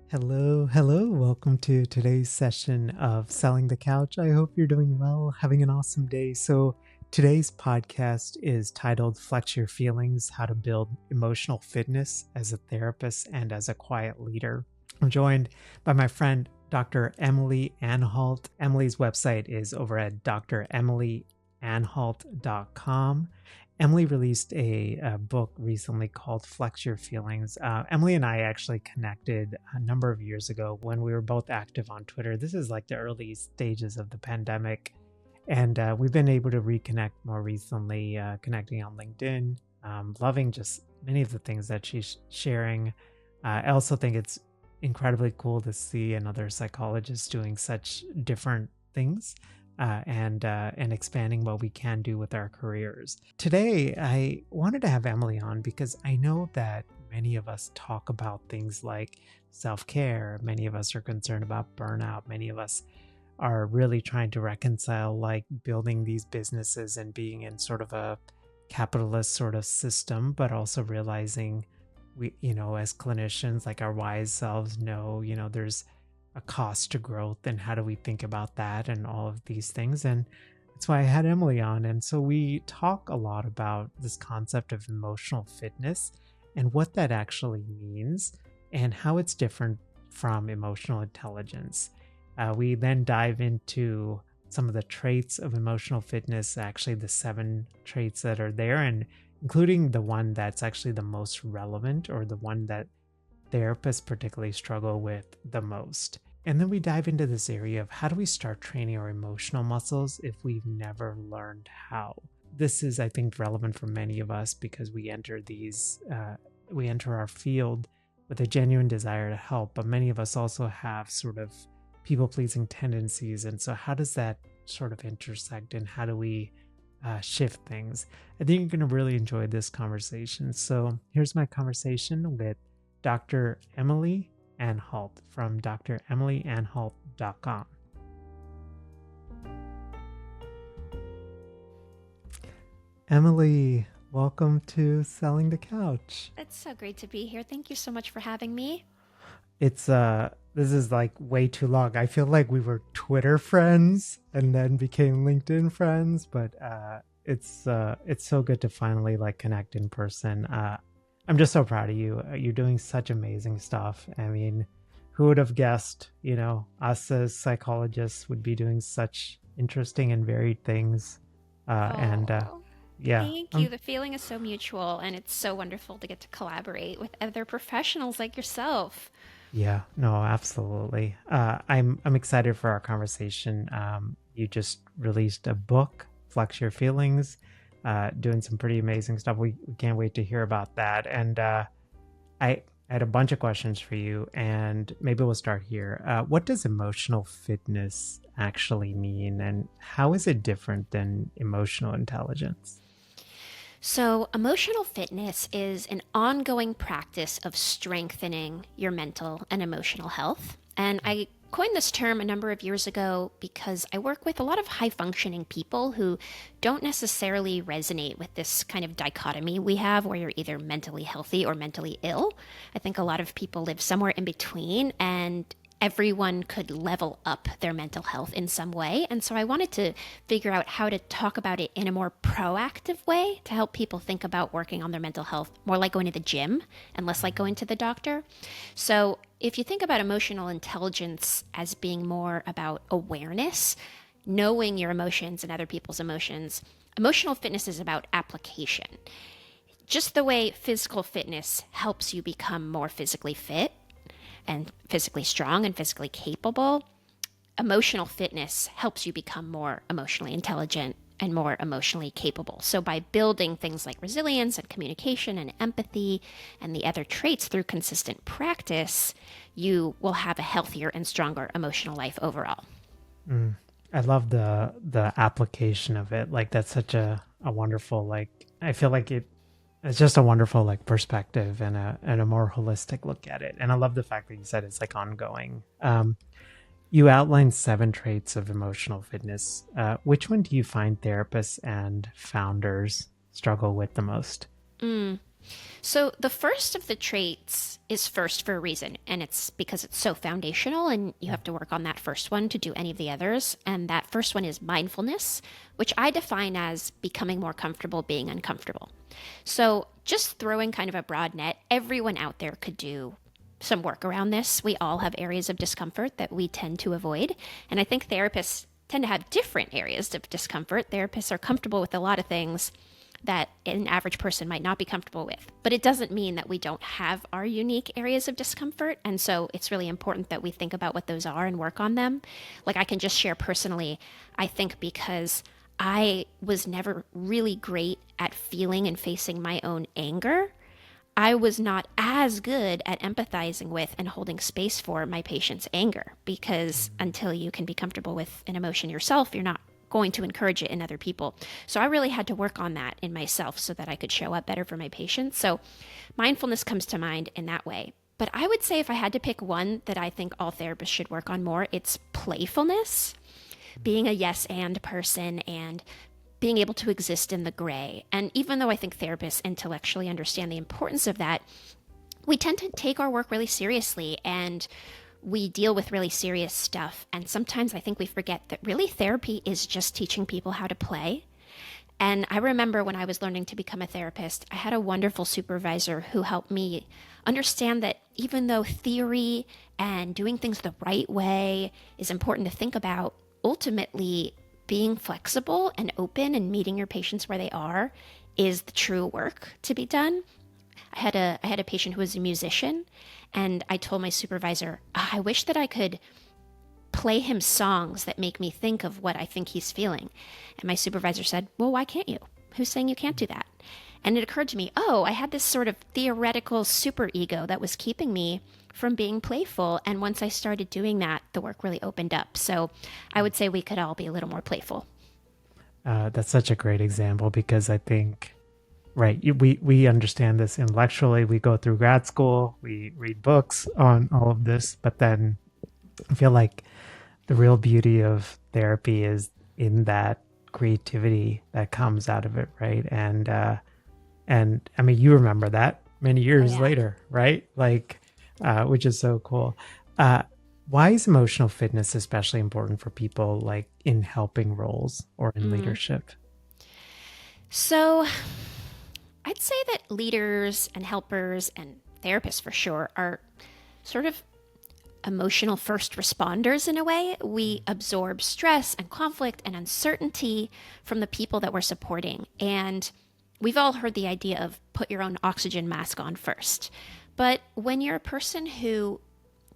Hello. Welcome to today's session of Selling the Couch. I hope you're doing well, having an awesome day. So, today's podcast is titled Flex Your Feelings: How to Build Emotional Fitness as a Therapist and as a Quiet Leader. I'm joined by my friend, Dr. Emily Anhalt. Emily's website is over at dremilyanhalt.com. Emily released a book recently called Flex Your Feelings. Emily and I actually connected a number of years ago when we were both active on Twitter. This is like the early stages of the pandemic. And we've been able to reconnect more recently, connecting on LinkedIn, loving just many of the things that she's sharing. I also think it's incredibly cool to see another psychologist doing such different things. And expanding what we can do with our careers. Today, I wanted to have Emily on because I know that many of us talk about things like self-care. Many of us are concerned about burnout. Many of us are really trying to reconcile like building these businesses and being in sort of a capitalist sort of system, but also realizing we, as clinicians, like our wise selves know, there's a cost to growth and how do we think about that and all of these things. And that's why I had Emily on. And so we talk a lot about this concept of emotional fitness and what that actually means and how it's different from emotional intelligence. We then dive into some of the traits of emotional fitness, actually the 7 traits that are there, and including the one that's actually the most relevant or the one that therapists particularly struggle with the most. And then we dive into this area of how do we start training our emotional muscles if we've never learned how. This is, I think, relevant for many of us because we enter our field with a genuine desire to help, but many of us also have sort of people-pleasing tendencies. And so how does that sort of intersect and how do we shift things? I think you're going to really enjoy this conversation. So here's my conversation with Dr. Emily Anhalt from dremilyanhalt.com. Emily, welcome to Selling the Couch. It's so great to be here. Thank you so much for having me. It's this is like way too long. I feel like we were Twitter friends and then became LinkedIn friends, but it's so good to finally like connect in person. I'm just so proud of you. You're doing such amazing stuff. I mean, who would have guessed, us as psychologists would be doing such interesting and varied things. Yeah. Thank you. The feeling is so mutual, and it's so wonderful to get to collaborate with other professionals like yourself. Yeah, no, absolutely. I'm excited for our conversation. You just released a book, Flex Your Feelings. Doing some pretty amazing stuff. We can't wait to hear about that. And I had a bunch of questions for you, and maybe we'll start here. What does emotional fitness actually mean, and how is it different than emotional intelligence? So, emotional fitness is an ongoing practice of strengthening your mental and emotional health. And I coined this term a number of years ago because I work with a lot of high functioning people who don't necessarily resonate with this kind of dichotomy we have where you're either mentally healthy or mentally ill. I think a lot of people live somewhere in between, and everyone could level up their mental health in some way. And so I wanted to figure out how to talk about it in a more proactive way to help people think about working on their mental health more like going to the gym and less like going to the doctor. So if you think about emotional intelligence as being more about awareness, knowing your emotions and other people's emotions, emotional fitness is about application. Just the way physical fitness helps you become more physically fit and physically strong and physically capable, emotional fitness helps you become more emotionally intelligent and more emotionally capable. So by building things like resilience and communication and empathy and the other traits through consistent practice, you will have a healthier and stronger emotional life overall. I love the application of it. Like that's such a wonderful, like, I feel like it's just a wonderful like perspective and a more holistic look at it. And I love the fact that you said it's like ongoing. You outlined 7 traits of emotional fitness. Which one do you find therapists and founders struggle with the most? So, the first of the traits is first for a reason, and it's because it's so foundational, and you have to work on that first one to do any of the others. And that first one is mindfulness, which I define as becoming more comfortable being uncomfortable. So, just throwing kind of a broad net, everyone out there could do some work around this. We all have areas of discomfort that we tend to avoid. And I think therapists tend to have different areas of discomfort. Therapists are comfortable with a lot of things that an average person might not be comfortable with. But it doesn't mean that we don't have our unique areas of discomfort. And so it's really important that we think about what those are and work on them. Like I can just share personally, I think because I was never really great at feeling and facing my own anger, I was not as good at empathizing with and holding space for my patient's anger, because until you can be comfortable with an emotion yourself, you're not going to encourage it in other people. So I really had to work on that in myself so that I could show up better for my patients. So mindfulness comes to mind in that way. But I would say if I had to pick one that I think all therapists should work on more, it's playfulness, being a yes and person and being able to exist in the gray. And even though I think therapists intellectually understand the importance of that, we tend to take our work really seriously and we deal with really serious stuff. And sometimes I think we forget that really therapy is just teaching people how to play. And I remember when I was learning to become a therapist, I had a wonderful supervisor who helped me understand that even though theory and doing things the right way is important to think about, ultimately being flexible and open and meeting your patients where they are is the true work to be done. I had a patient who was a musician, and I told my supervisor, I wish that I could play him songs that make me think of what I think he's feeling. And my supervisor said, well, why can't you? Who's saying you can't do that? And it occurred to me, I had this sort of theoretical superego that was keeping me from being playful. And once I started doing that, the work really opened up. So I would say we could all be a little more playful. That's such a great example because I think, right, we understand this intellectually. We go through grad school, we read books on all of this, but then I feel like the real beauty of therapy is in that creativity that comes out of it, right? And I mean, you remember that many years later, right? Like, which is so cool. Why is emotional fitness especially important for people like in helping roles or in leadership? So I'd say that leaders and helpers and therapists for sure are sort of emotional first responders in a way. We absorb stress and conflict and uncertainty from the people that we're supporting. And we've all heard the idea of put your own oxygen mask on first. But when you're a person who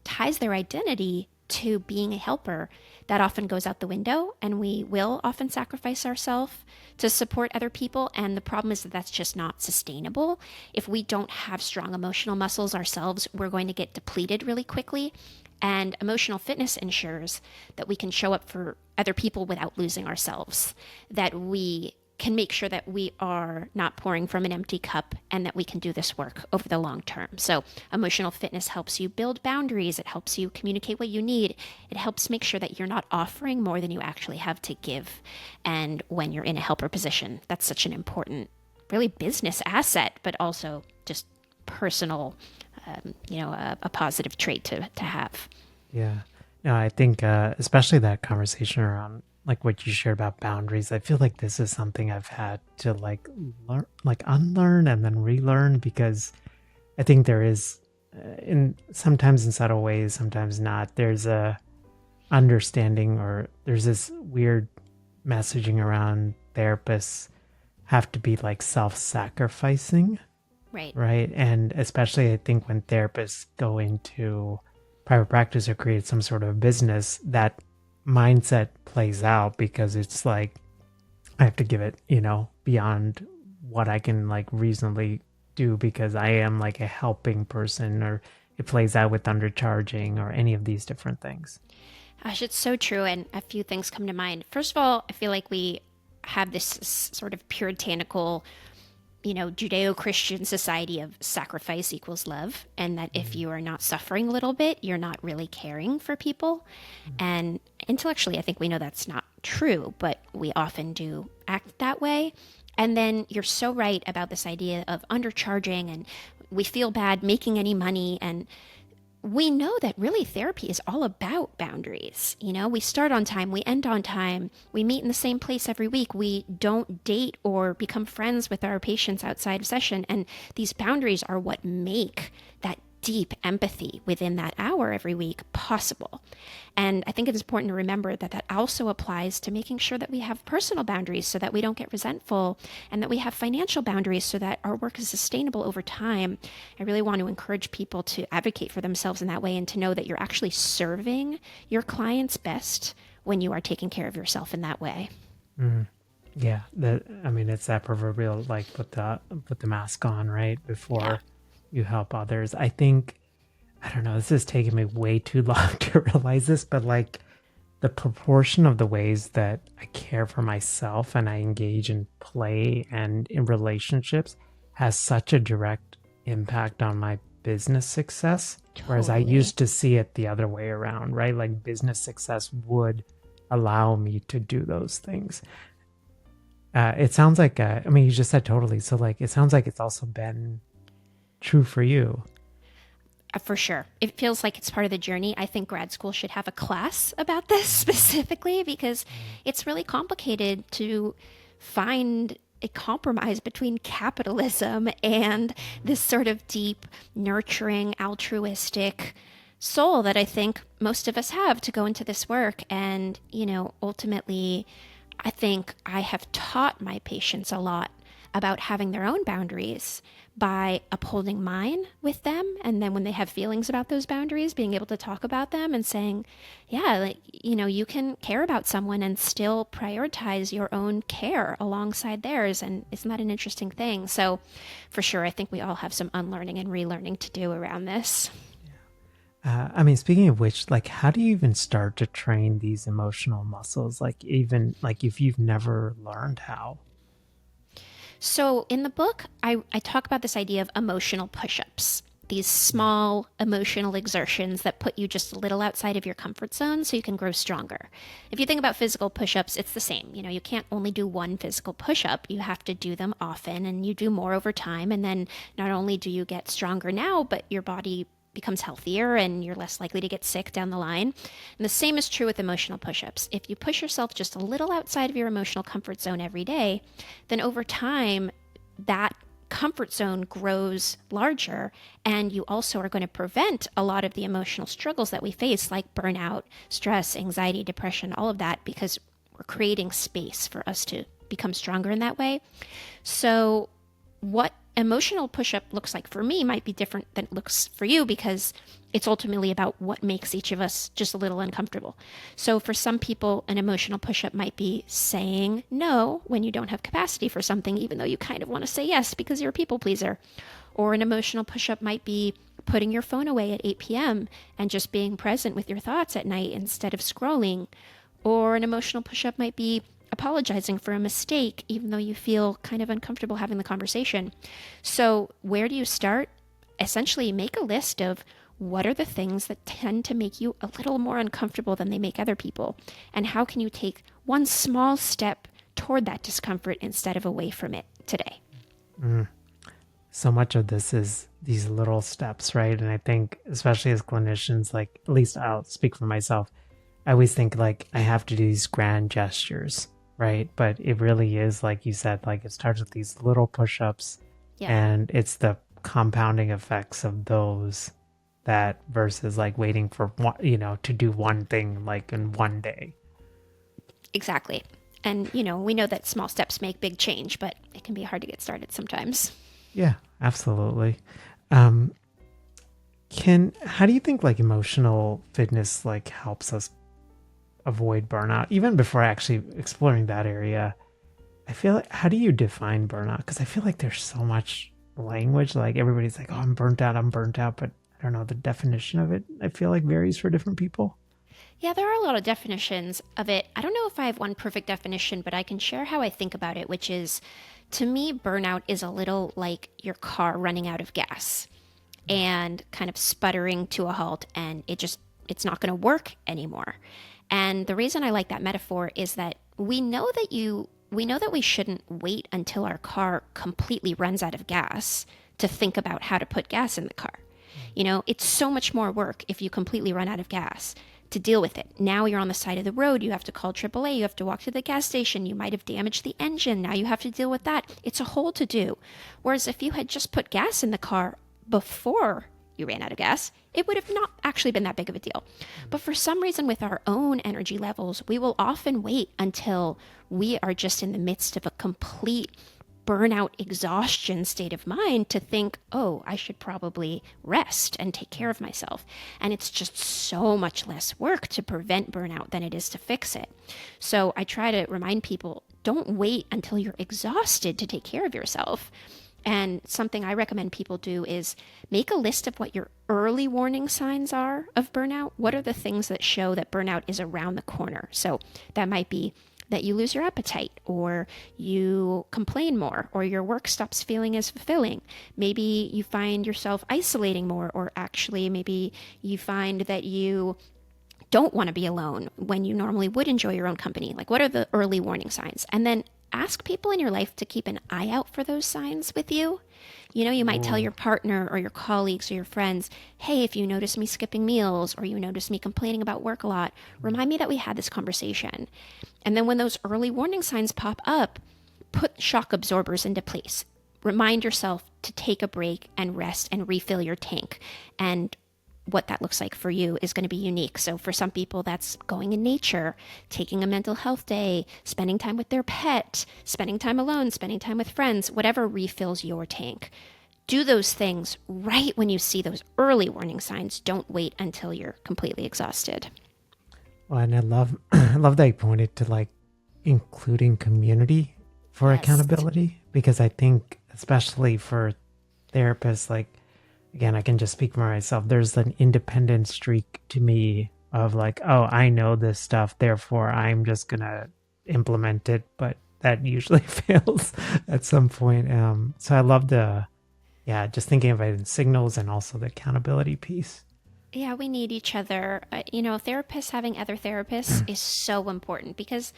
ties their identity to being a helper, that often goes out the window, and we will often sacrifice ourselves to support other people. And the problem is that that's just not sustainable. If we don't have strong emotional muscles ourselves, we're going to get depleted really quickly. And emotional fitness ensures that we can show up for other people without losing ourselves, that we can make sure that we are not pouring from an empty cup and that we can do this work over the long term. So emotional fitness helps you build boundaries. It helps you communicate what you need. It helps make sure that you're not offering more than you actually have to give. And when you're in a helper position, that's such an important, really business asset, but also just personal, a positive trait to have. Yeah. No, I think especially that conversation around like what you shared about boundaries, I feel like this is something I've had to like learn, like unlearn and then relearn, because I think there is sometimes in subtle ways, sometimes not. There's a understanding, or there's this weird messaging around therapists have to be like self-sacrificing. Right. And especially I think when therapists go into private practice or create some sort of business, that mindset plays out because it's like, I have to give it, beyond what I can like reasonably do because I am like a helping person, or it plays out with undercharging or any of these different things. Gosh, it's so true. And a few things come to mind. First of all, I feel like we have this sort of puritanical Judeo-Christian society of sacrifice equals love, and that if you are not suffering a little bit, you're not really caring for people. And intellectually, I think we know that's not true, but we often do act that way. And then you're so right about this idea of undercharging, and we feel bad making any money. And we know that really therapy is all about boundaries. We start on time, we end on time, we meet in the same place every week, we don't date or become friends with our patients outside of session. And these boundaries are what make that deep empathy within that hour every week possible. And I think it's important to remember that that also applies to making sure that we have personal boundaries so that we don't get resentful, and that we have financial boundaries so that our work is sustainable over time. I really want to encourage people to advocate for themselves in that way, and to know that you're actually serving your clients best when you are taking care of yourself in that way. Yeah, it's that proverbial like put the mask on right before you help others. I think, I don't know, this is taking me way too long to realize this, but like the proportion of the ways that I care for myself and I engage in play and in relationships has such a direct impact on my business success. Whereas I used to see it the other way around, right? Like business success would allow me to do those things. It sounds like, you just said totally. So like, it sounds like it's also been true for you. For sure. It feels like it's part of the journey. I think grad school should have a class about this specifically, because it's really complicated to find a compromise between capitalism and this sort of deep, nurturing, altruistic soul that I think most of us have to go into this work. And, ultimately, I think I have taught my patients a lot about having their own boundaries by upholding mine with them. And then when they have feelings about those boundaries, being able to talk about them and saying, you can care about someone and still prioritize your own care alongside theirs. And isn't that an interesting thing? So for sure, I think we all have some unlearning and relearning to do around this. Speaking of which, like, how do you even start to train these emotional muscles? Like, even like if you've never learned how? So in the book, I talk about this idea of emotional push-ups, these small emotional exertions that put you just a little outside of your comfort zone so you can grow stronger. If you think about physical push-ups, it's the same. You can't only do one physical push-up. You have to do them often, and you do more over time. And then not only do you get stronger now, but your body becomes healthier and you're less likely to get sick down the line. And the same is true with emotional push-ups. If you push yourself just a little outside of your emotional comfort zone every day, then over time, that comfort zone grows larger, and you also are going to prevent a lot of the emotional struggles that we face, like burnout, stress, anxiety, depression, all of that, because we're creating space for us to become stronger in that way. So what emotional push-up looks like for me might be different than it looks for you, because it's ultimately about what makes each of us just a little uncomfortable. So for some people, an emotional push-up might be saying no when you don't have capacity for something, even though you kind of want to say yes because you're a people pleaser. Or an emotional push-up might be putting your phone away at 8 p.m. and just being present with your thoughts at night instead of scrolling. Or an emotional push-up might be apologizing for a mistake, even though you feel kind of uncomfortable having the conversation. So where do you start? Essentially, make a list of what are the things that tend to make you a little more uncomfortable than they make other people, and how can you take one small step toward that discomfort instead of away from it today? So much of this is these little steps, right? And I think, especially as clinicians, like, at least I'll speak for myself, I always think like I have to do these grand gestures, right? But it really is, like you said, like it starts with these little push-ups, and it's the compounding effects of those that versus like waiting for one, to do one thing like in one day. Exactly. And, we know that small steps make big change, but it can be hard to get started sometimes. Yeah, absolutely. How do you think like emotional fitness like helps us avoid burnout? Even before actually exploring that area, I feel like, how do you define burnout? Because I feel like there's so much language, like everybody's like, oh, I'm burnt out, but I don't know, the definition of it, I feel like varies for different people. Yeah, there are a lot of definitions of it. I don't know if I have one perfect definition, but I can share how I think about it, which is, to me, burnout is a little like your car running out of gas and kind of sputtering to a halt, and it's not going to work anymore. And the reason I like that metaphor is that we know that you we know that we shouldn't wait until our car completely runs out of gas to think about how to put gas in the car. It's so much more work if you completely run out of gas to deal with it. Now you're on the side of the road. You have to call AAA. You have to walk to the gas station. You might have damaged the engine. Now you have to deal with that. It's a whole to-do. Whereas if you had just put gas in the car before you ran out of gas, it would have not actually been that big of a deal. But for some reason with our own energy levels, we will often wait until we are just in the midst of a complete burnout, exhaustion state of mind to think, oh, I should probably rest and take care of myself. And it's just so much less work to prevent burnout than it is to fix it. So I try to remind people, don't wait until you're exhausted to take care of yourself. And something I recommend people do is make a list of what your early warning signs are of burnout. What are the things that show that burnout is around the corner? So that might be that you lose your appetite, or you complain more, or your work stops feeling as fulfilling. Maybe you find yourself isolating more, or actually maybe you find that you don't want to be alone when you normally would enjoy your own company. Like, what are the early warning signs? And then ask people in your life to keep an eye out for those signs with you. You might tell your partner or your colleagues or your friends, hey, if you notice me skipping meals or you notice me complaining about work a lot, remind me that we had this conversation. And then when those early warning signs pop up, put shock absorbers into place. Remind yourself to take a break and rest and refill your tank. And what that looks like for you is going to be unique. So for some people, that's going in nature, taking a mental health day, spending time with their pet, spending time alone, spending time with friends, whatever refills your tank. Do those things right when you see those early warning signs. Don't wait until you're completely exhausted. Well, and I love that you pointed to like including community for accountability, because I think especially for therapists, like, again, I can just speak for myself. There's an independent streak to me of like, oh, I know this stuff, therefore I'm just going to implement it. But that usually fails at some point. So I love just thinking of it in signals and also the accountability piece. Yeah, we need each other. Therapists having other therapists is so important, because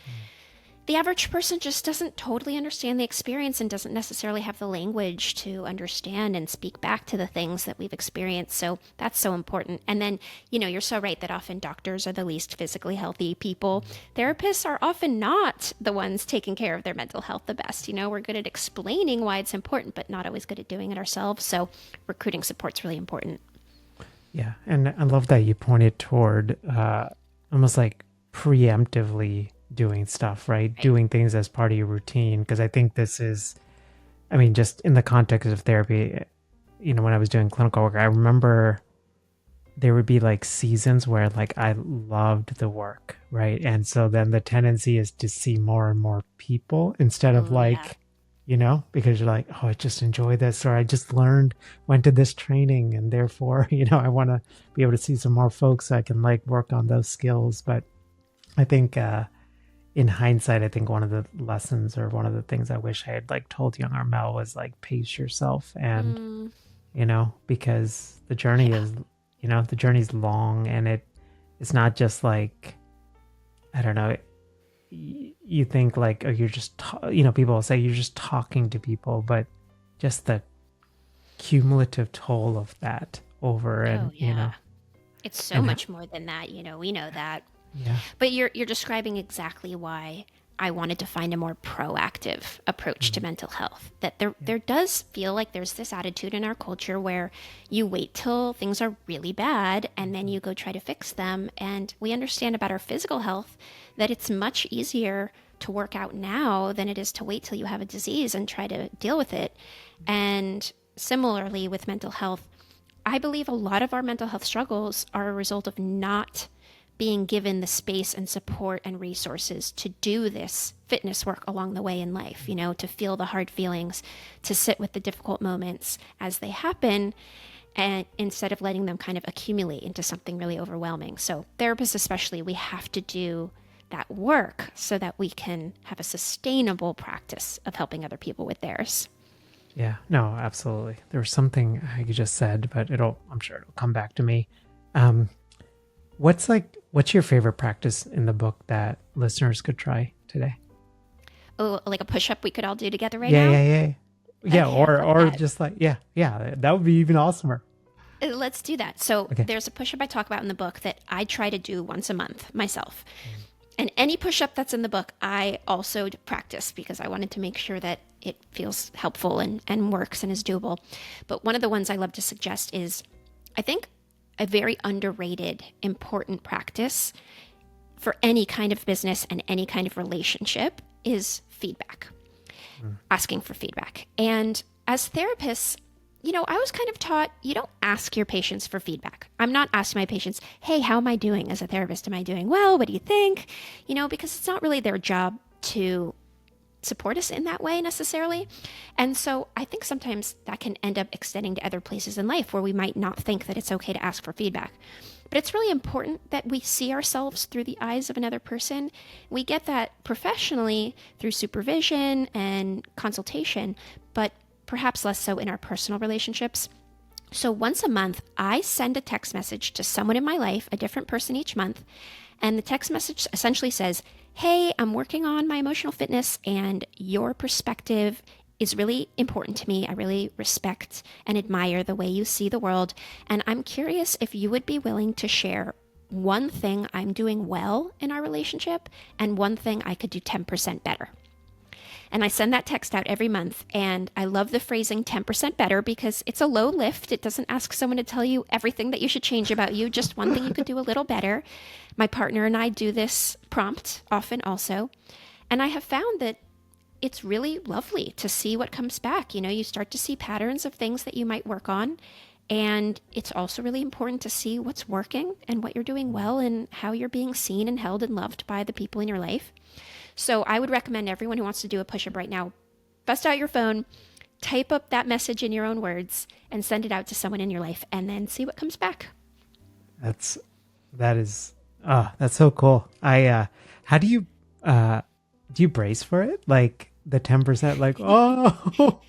the average person just doesn't totally understand the experience and doesn't necessarily have the language to understand and speak back to the things that we've experienced. So that's so important. And then, you're so right that often doctors are the least physically healthy people. Therapists are often not the ones taking care of their mental health the best. We're good at explaining why it's important, but not always good at doing it ourselves. So recruiting support's really important. Yeah. And I love that you pointed toward almost like preemptively doing stuff, right? Doing things as part of your routine. Because I think this is, just in the context of therapy, when I was doing clinical work, I remember there would be like seasons where like I loved the work, right? And so then the tendency is to see more and more people instead of because you're like, oh, I just enjoy this, or I just went to this training, and therefore, I want to be able to see some more folks so I can like work on those skills. But I think, in hindsight, I think one of the lessons or one of the things I wish I had like told younger Mel was like pace yourself, and because the journey is, the journey's long, and it's not just like, I don't know, you think like, oh, you're just people will say you're just talking to people, but just the cumulative toll of that over it's so much more than that. We know that. Yeah. But you're describing exactly why I wanted to find a more proactive approach to mental health. That there does feel like there's this attitude in our culture where you wait till things are really bad and then you go try to fix them. And we understand about our physical health that it's much easier to work out now than it is to wait till you have a disease and try to deal with it. And similarly with mental health, I believe a lot of our mental health struggles are a result of not being given the space and support and resources to do this fitness work along the way in life, to feel the hard feelings, to sit with the difficult moments as they happen, and instead of letting them kind of accumulate into something really overwhelming. So therapists especially, we have to do that work so that we can have a sustainable practice of helping other people with theirs. Yeah, no, absolutely. There was something you just said, but I'm sure it'll come back to me. What's your favorite practice in the book that listeners could try today? Oh, like a push up we could all do together right Yeah, now? yeah, yeah. Yeah, Okay, I love or that. just like, yeah, that would be even awesomer. Let's do that. So Okay. there's a push up I talk about in the book that I try to do once a month myself. Mm. And any push up that's in the book, I also practice because I wanted to make sure that it feels helpful and works and is doable. But one of the ones I love to suggest is, I think, a very underrated, important practice for any kind of business and any kind of relationship is feedback, Mm. asking for feedback. And as therapists, I was kind of taught you don't ask your patients for feedback. I'm not asking my patients, hey, how am I doing as a therapist? Am I doing well? What do you think? Because it's not really their job to support us in that way necessarily. And so I think sometimes that can end up extending to other places in life where we might not think that it's okay to ask for feedback. But it's really important that we see ourselves through the eyes of another person. We get that professionally through supervision and consultation, but perhaps less so in our personal relationships. So once a month, I send a text message to someone in my life, a different person each month. And the text message essentially says, hey, I'm working on my emotional fitness, and your perspective is really important to me. I really respect and admire the way you see the world. And I'm curious if you would be willing to share one thing I'm doing well in our relationship and one thing I could do 10% better. And I send that text out every month. And I love the phrasing 10% better because it's a low lift. It doesn't ask someone to tell you everything that you should change about you, just one thing you could do a little better. My partner and I do this prompt often also. And I have found that it's really lovely to see what comes back. You start to see patterns of things that you might work on. And it's also really important to see what's working and what you're doing well and how you're being seen and held and loved by the people in your life. So I would recommend everyone who wants to do a push-up right now, bust out your phone, type up that message in your own words, and send it out to someone in your life, and then see what comes back. That's that is that's so cool. How do you brace for it? Like the 10%, like, oh,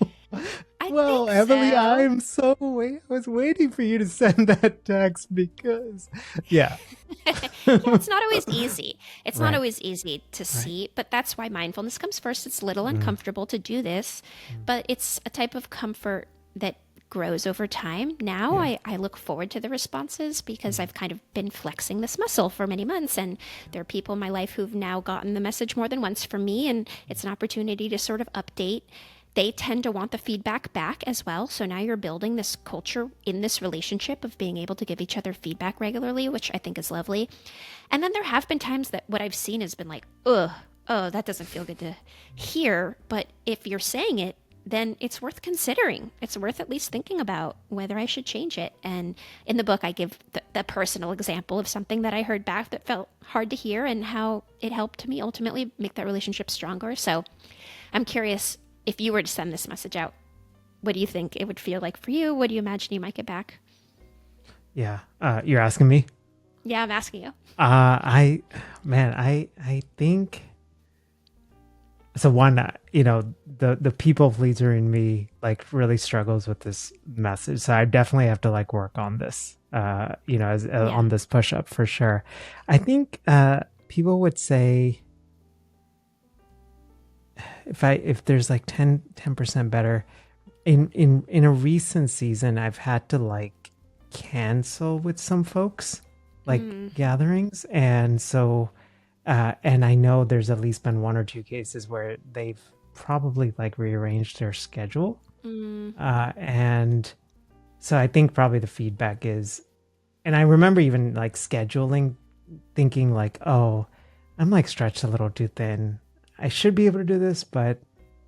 I well, think Emily, so. I was waiting for you to send that text because, yeah. Yeah, it's not always easy. It's not Right, always easy to right. see, but that's why mindfulness comes first. It's a little Mm, uncomfortable to do this, mm, but it's a type of comfort that grows over time. Now yeah. I look forward to the responses because Mm, I've kind of been flexing this muscle for many months. And there are people in my life who've now gotten the message more than once from me. And it's an opportunity to sort of update. They tend to want the feedback back as well. So now you're building this culture in this relationship of being able to give each other feedback regularly, which I think is lovely. And then there have been times that what I've seen has been like, ugh, oh, that doesn't feel good to hear. But if you're saying it, then it's worth considering. It's worth at least thinking about whether I should change it. And in the book, I give the personal example of something that I heard back that felt hard to hear and how it helped me ultimately make that relationship stronger. So I'm curious, if you were to send this message out, what do you think it would feel like for you? What do you imagine you might get back? yeah. You're asking me? Yeah, I'm asking you. I, man, I think so. One, the people pleaser in me like really struggles with this message. So I definitely have to like work on this, as Yeah. on this push up for sure. I think, people would say if there's like 10% better in a recent season, I've had to like cancel with some folks, like Mm, gatherings. And so, and I know there's at least been one or two cases where they've probably like rearranged their schedule. mm, And so I think probably the feedback is, and I remember even like scheduling, thinking like, oh, I'm like stretched a little too thin. I should be able to do this, but,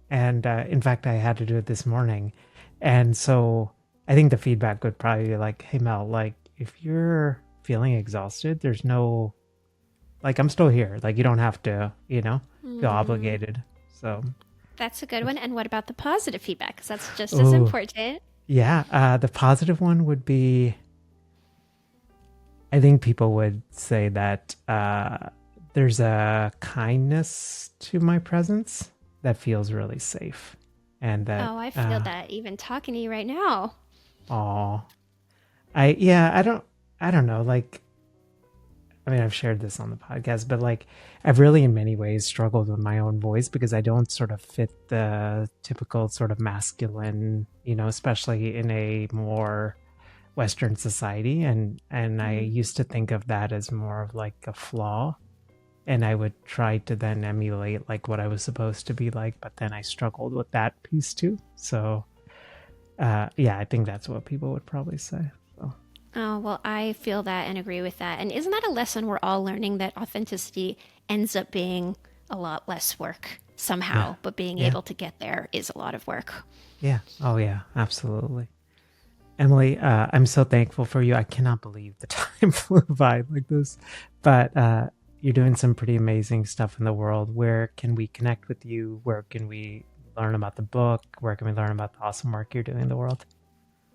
and in fact, I had to do it this morning. And so I think the feedback would probably be like, hey, Mel, like if you're feeling exhausted, there's no, like, I'm still here. Like, you don't have to, feel mm. obligated. So, That's a good one. And what about the positive feedback? Because that's just as oh, important. yeah. The positive one would be, I think people would say that there's a kindness to my presence that feels really safe. And that, Oh, I feel that even talking to you right now. oh, I, yeah, I don't know. Like, I mean, I've shared this on the podcast, but like I've really in many ways struggled with my own voice because I don't sort of fit the typical sort of masculine, especially in a more Western society. And I Mm. used to think of that as more of like a flaw. And I would try to then emulate like what I was supposed to be like, but then I struggled with that piece too. So yeah, I think that's what people would probably say. So Oh, well, I feel that and agree with that. And isn't that a lesson we're all learning, that authenticity ends up being a lot less work yeah. somehow, but being Yeah. able to get there is a lot of work. Yeah. Oh yeah, absolutely. Emily, I'm so thankful for you. I cannot believe the time flew by like this. But you're doing some pretty amazing stuff in the world. Where can we connect with you? Where can we learn about the book? Where can we learn about the awesome work you're doing in the world?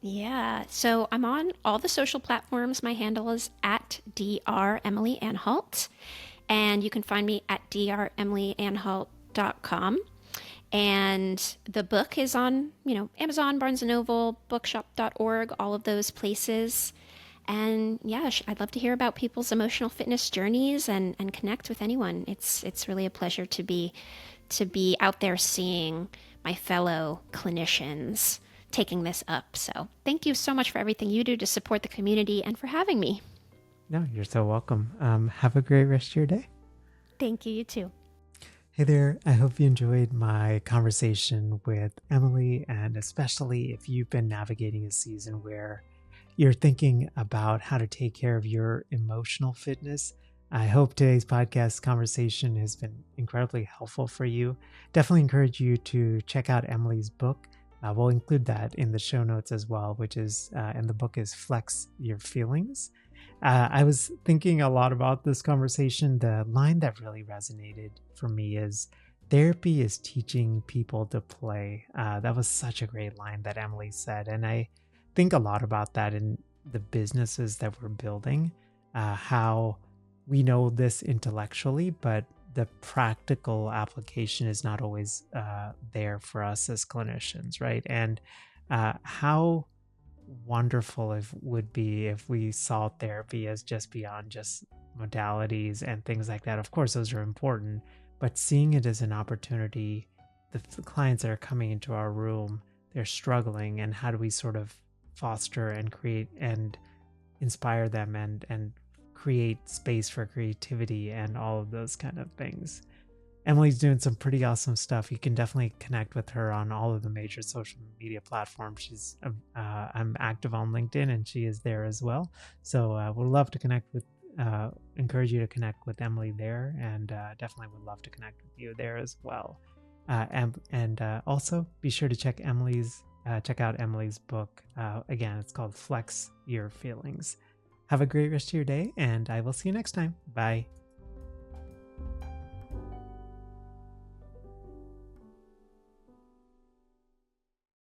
Yeah, so I'm on all the social platforms. My handle is at Dr. Emily Anhalt, and you can find me at dremilyanhalt.com. And the book is on, Amazon, Barnes& and Noble, bookshop.org, all of those places. And yeah, I'd love to hear about people's emotional fitness journeys and connect with anyone. It's really a pleasure to be out there seeing my fellow clinicians taking this up. So thank you so much for everything you do to support the community and for having me. No, you're so welcome. Have a great rest of your day. Thank you, you too. Hey there, I hope you enjoyed my conversation with Emily, and especially if you've been navigating a season where you're thinking about how to take care of your emotional fitness. I hope today's podcast conversation has been incredibly helpful for you. Definitely encourage you to check out Emily's book. We'll include that in the show notes as well, and the book is Flex Your Feelings. I was thinking a lot about this conversation. The line that really resonated for me is therapy is teaching people to play. That was such a great line that Emily said. And I think a lot about that in the businesses that we're building, how we know this intellectually, but the practical application is not always there for us as clinicians, right? And how wonderful it would be if we saw therapy as just beyond just modalities and things like that. Of course, those are important, but seeing it as an opportunity, the clients that are coming into our room, they're struggling, and how do we sort of foster and create and inspire them and create space for creativity and all of those kind of things. Emily's doing some pretty awesome stuff. You can definitely connect with her on all of the major social media platforms. I'm active on LinkedIn, and she is there as well. So we'd love to encourage you to connect with Emily there, and definitely would love to connect with you there as well. And also be sure to check out Emily's book. Again, it's called Flex Your Feelings. Have a great rest of your day, and I will see you next time. Bye.